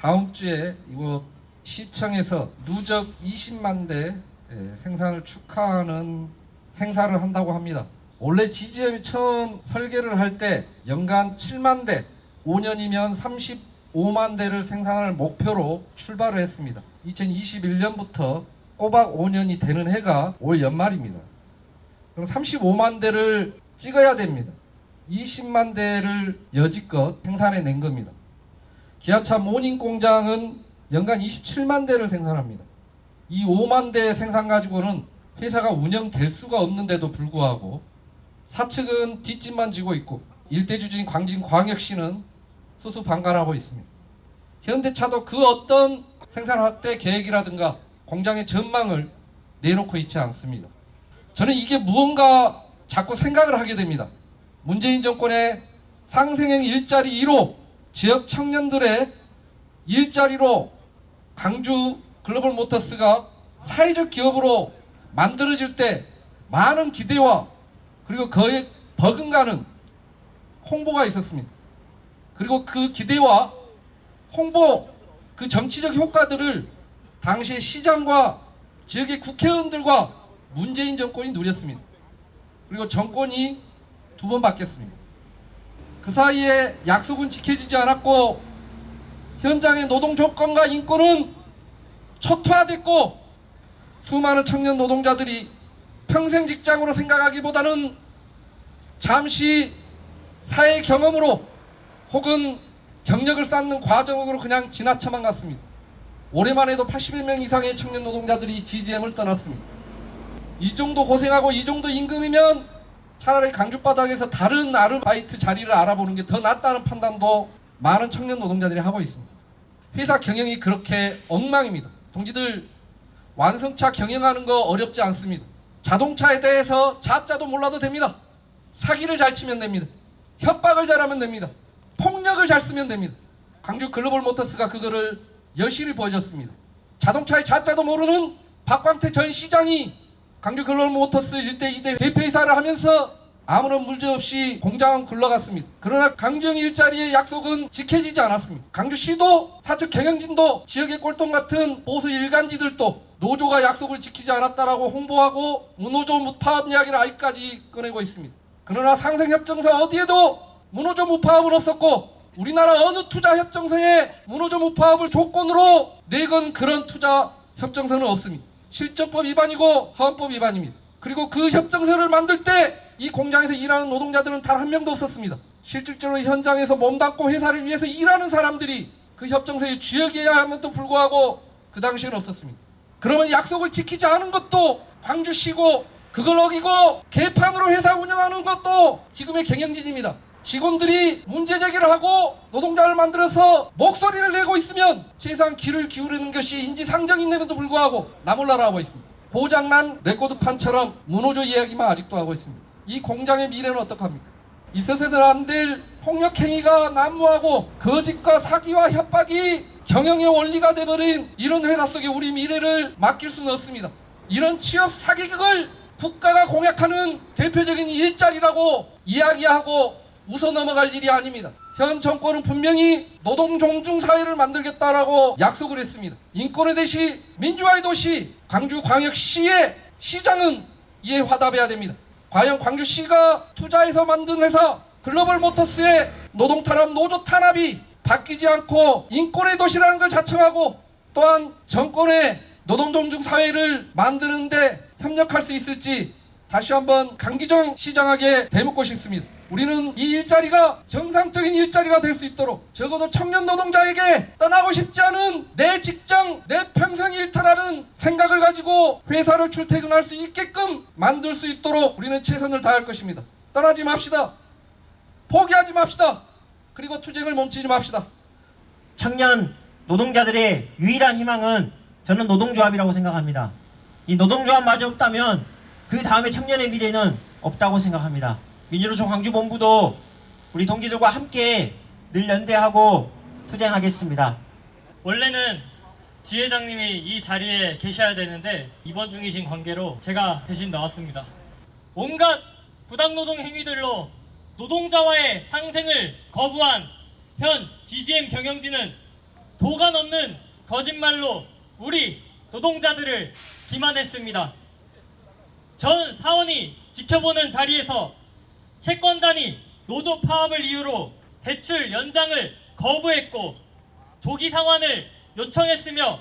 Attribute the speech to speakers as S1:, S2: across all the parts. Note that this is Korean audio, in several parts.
S1: 다음 주에 이곳 시청에서 누적 20만 대 생산을 축하하는 행사를 한다고 합니다. 원래 지지엠이 처음 설계를 할 때 연간 7만 대, 5년이면 35만 대를 생산할 목표로 출발을 했습니다. 2021년부터 꼬박 5년이 되는 해가 올 연말입니다. 그럼 35만 대를 찍어야 됩니다. 20만 대를 여지껏 생산해낸 겁니다. 기아차 모닝 공장은 연간 27만 대를 생산합니다. 이 5만 대 생산 가지고는 회사가 운영될 수가 없는데도 불구하고 사측은 뒷짐만 지고 있고 일대주주인 광진광역시는 수수방관하고 있습니다. 현대차도 그 어떤 생산 확대 계획이라든가 공장의 전망을 내놓고 있지 않습니다. 저는 이게 무언가 자꾸 생각을 하게 됩니다. 문재인 정권의 상생형 일자리 1호 지역 청년들의 일자리로 광주 글로벌모터스가 사회적 기업으로 만들어질 때 많은 기대와 그리고 거의 버금가는 홍보가 있었습니다. 그리고 그 기대와 홍보, 그 정치적 효과들을 당시 시장과 지역의 국회의원들과 문재인 정권이 누렸습니다. 그리고 정권이 2번 바뀌었습니다. 그 사이에 약속은 지켜지지 않았고 현장의 노동 조건과 인권은 초토화됐고 수많은 청년 노동자들이 평생 직장으로 생각하기보다는 잠시 사회 경험으로 혹은 경력을 쌓는 과정으로 그냥 지나쳐만 갔습니다. 올해만 해도 81명 이상의 청년 노동자들이 GGM을 떠났습니다. 이 정도 고생하고 이 정도 임금이면 차라리 강주 바닥에서 다른 아르바이트 자리를 알아보는 게 더 낫다는 판단도 많은 청년 노동자들이 하고 있습니다. 회사 경영이 그렇게 엉망입니다. 동지들, 완성차 경영하는 거 어렵지 않습니다. 자동차에 대해서 자자도 몰라도 됩니다. 사기를 잘 치면 됩니다. 협박을 잘하면 됩니다. 폭력을 잘 쓰면 됩니다. 광주 글로벌모터스가 그거를 여실히 보여줬습니다. 자동차의 자자도 모르는 박광태 전 시장이 광주 글로벌모터스 1대 2대 대표이사를 하면서 아무런 문제 없이 공장은 굴러갔습니다. 그러나 강정 일자리의 약속은 지켜지지 않았습니다. 광주시도 사측 경영진도 지역의 꼴통 같은 보수 일간지들도 노조가 약속을 지키지 않았다라고 홍보하고 무노조 무파업 이야기를 아직까지 꺼내고 있습니다. 그러나 상생협정서 어디에도 무노조 무파업은 없었고 우리나라 어느 투자협정서에 무노조 무파업을 조건으로 내건 그런 투자협정서는 없습니다. 실정법 위반이고 헌법 위반입니다. 그리고 그 협정서를 만들 때 이 공장에서 일하는 노동자들은 단 한 명도 없었습니다. 실질적으로 현장에서 몸담고 회사를 위해서 일하는 사람들이 그 협정서의 주역이어야 함에도 불구하고 그 당시에는 없었습니다. 그러면 약속을 지키지 않은 것도 광주시고 그걸 어기고 개판으로 회사 운영하는 것도 지금의 경영진입니다. 직원들이 문제 제기를 하고 노동자를 만들어서 목소리를 내고 있으면 세상 귀를 기울이는 것이 인지상정인데도 불구하고 나몰라라 하고 있습니다. 고장난 레코드판처럼 무노조 이야기만 아직도 하고 있습니다. 이 공장의 미래는 어떡합니까? 있어서는 안 될 폭력행위가 난무하고 거짓과 사기와 협박이 경영의 원리가 돼버린 이런 회사 속에 우리 미래를 맡길 수는 없습니다. 이런 취업 사기극을 국가가 공약하는 대표적인 일자리라고 이야기하고 웃어 넘어갈 일이 아닙니다. 현 정권은 분명히 노동 존중 사회를 만들겠다라고 약속을 했습니다. 인권의 대시, 민주화의 도시 광주광역시의 시장은 이에 화답해야 됩니다. 과연 광주시가 투자해서 만든 회사 글로벌모터스의 노동 탄압, 노조 탄압이 바뀌지 않고 인권의 도시라는 걸 자청하고 또한 정권의 노동 존중 사회를 만드는데 협력할 수 있을지 다시 한번 강기정 시장에게 되묻고 싶습니다. 우리는 이 일자리가 정상적인 일자리가 될 수 있도록 적어도 청년 노동자에게 떠나고 싶지 않은 내 직장, 내 평생 일터라는 생각을 가지고 회사를 출퇴근할 수 있게끔 만들 수 있도록 우리는 최선을 다할 것입니다. 떠나지 맙시다. 포기하지 맙시다. 그리고 투쟁을 멈추지 맙시다.
S2: 청년 노동자들의 유일한 희망은 저는 노동조합이라고 생각합니다. 이 노동조합마저 없다면 그 다음에 청년의 미래는 없다고 생각합니다. 민주노총 광주본부도 우리 동기들과 함께 늘 연대하고 투쟁하겠습니다.
S3: 원래는 지회장님이 이 자리에 계셔야 되는데 입원 중이신 관계로 제가 대신 나왔습니다. 온갖 부당노동 행위들로 노동자와의 상생을 거부한 현 GGM 경영진은 도가 넘는 거짓말로 우리 노동자들을 기만했습니다. 전 사원이 지켜보는 자리에서 채권단이 노조 파업을 이유로 대출 연장을 거부했고 조기 상환을 요청했으며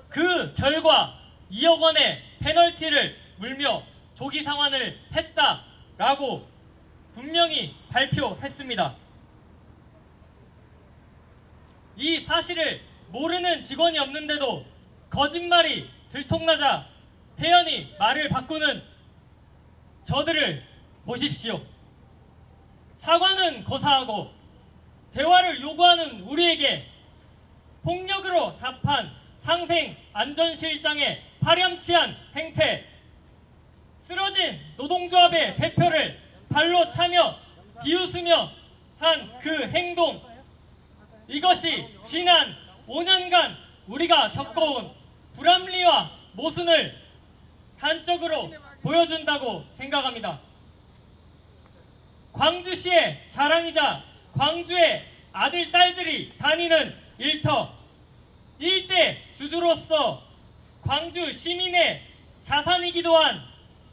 S3: 그 결과 2억 원의 페널티를 물며 조기 상환을 했다라고 분명히 발표했습니다. 이 사실을 모르는 직원이 없는데도 거짓말이 들통나자 태연히 말을 바꾸는 저들을 보십시오. 사과는 고사하고 대화를 요구하는 우리에게 폭력으로 답한 상생 안전실장의 파렴치한 행태, 쓰러진 노동조합의 대표를 발로 차며 비웃으며 한 그 행동, 이것이 지난 5년간 우리가 겪어온 불합리와 모순을 단적으로 보여준다고 생각합니다. 광주시의 자랑이자 광주의 아들, 딸들이 다니는 일터, 일대 주주로서 광주 시민의 자산이기도 한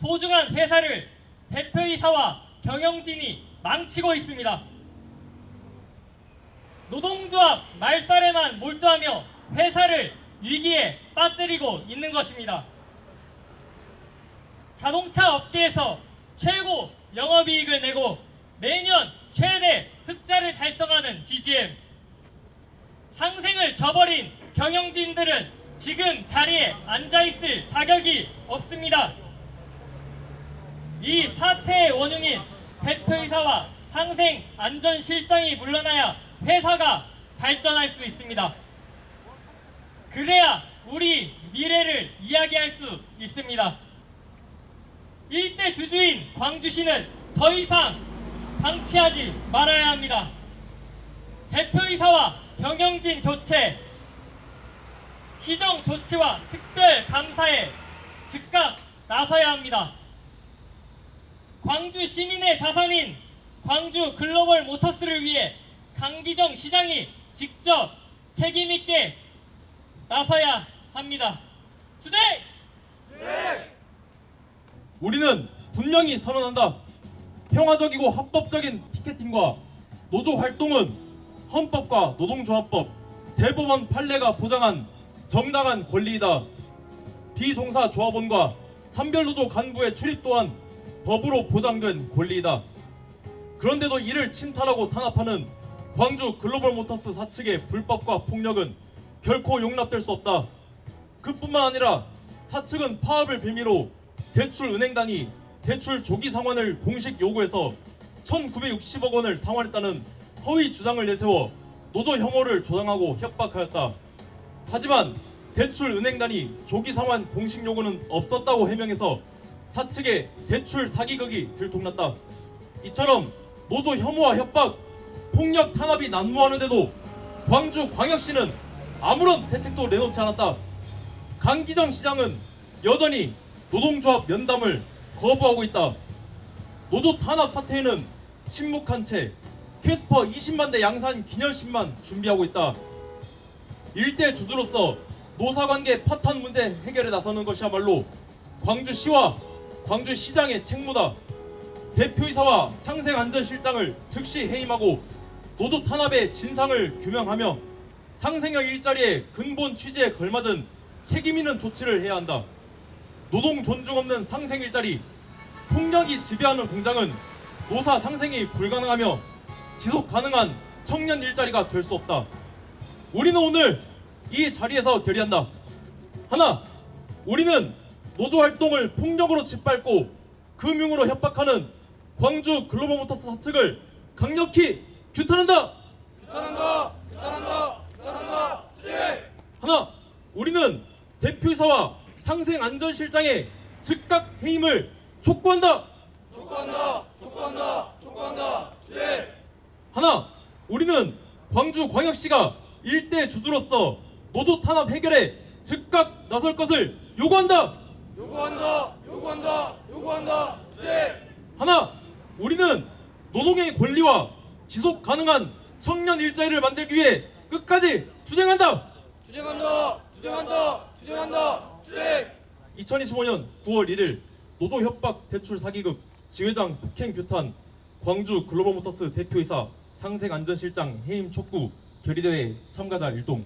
S3: 소중한 회사를 대표이사와 경영진이 망치고 있습니다. 노동조합 말살에만 몰두하며 회사를 위기에 빠뜨리고 있는 것입니다. 자동차 업계에서 최고 영업이익을 내고 매년 최대 흑자를 달성하는 GGM, 상생을 저버린 경영진들은 지금 자리에 앉아있을 자격이 없습니다. 이 사태의 원흉인 대표이사와 상생안전실장이 물러나야 회사가 발전할 수 있습니다. 그래야 우리 미래를 이야기할 수 있습니다. 일대 주주인 광주시는 더 이상 방치하지 말아야 합니다. 대표이사와 경영진 교체, 시정 조치와 특별 감사에 즉각 나서야 합니다. 광주 시민의 자산인 광주 글로벌 모터스를 위해 강기정 시장이 직접 책임있게 나서야 합니다. 주제!
S4: 우리는 분명히 선언한다. 평화적이고 합법적인 피켓팅과 노조 활동은 헌법과 노동조합법, 대법원 판례가 보장한 정당한 권리이다. 비종사 조합원과 산별노조 간부의 출입 또한 법으로 보장된 권리이다. 그런데도 이를 침탈하고 탄압하는 광주 글로벌모터스 사측의 불법과 폭력은 결코 용납될 수 없다. 그뿐만 아니라 사측은 파업을 빌미로 대출은행단이 대출 조기 상환을 공식 요구해서 1960억 원을 상환했다는 허위 주장을 내세워 노조 혐오를 조장하고 협박하였다. 하지만 대출은행단이 조기 상환 공식 요구는 없었다고 해명해서 사측의 대출 사기극이 들통났다. 이처럼 노조 혐오와 협박, 폭력 탄압이 난무하는데도 광주광역시는 아무런 대책도 내놓지 않았다. 강기정 시장은 여전히 노동조합 면담을 거부하고 있다. 노조 탄압 사태에는 침묵한 채 캐스퍼 20만 대 양산 기념식만 준비하고 있다. 일대 주주로서 노사관계 파탄 문제 해결에 나서는 것이야말로 광주시와 광주시장의 책무다. 대표이사와 상생안전실장을 즉시 해임하고 노조 탄압의 진상을 규명하며 상생형 일자리의 근본 취지에 걸맞은 책임 있는 조치를 해야 한다. 노동 존중 없는 상생 일자리, 폭력이 지배하는 공장은 노사 상생이 불가능하며 지속 가능한 청년 일자리가 될 수 없다. 우리는 오늘 이 자리에서 결의한다. 하나, 우리는 노조 활동을 폭력으로 짓밟고 금융으로 협박하는 광주 글로벌모터스 사측을 강력히 규탄한다. 하나, 우리는 대표이사와 상생안전실장의 즉각 해임을 촉구한다. 하나, 우리는 광주광역시가 일대 주주로서 노조 탄압 해결에 즉각 나설 것을 요구한다. 하나, 우리는 노동의 권리와 지속 가능한 청년 일자리를 만들기 위해 끝까지 투쟁한다.
S5: 투쟁한다! 투쟁한다! 투쟁한다! 투쟁!
S4: 2025년 9월 1일 노조 협박 대출 사기극 지회장 폭행 규탄 광주 글로벌모터스 대표이사 상생안전실장 해임 촉구 결의대회 참가자 일동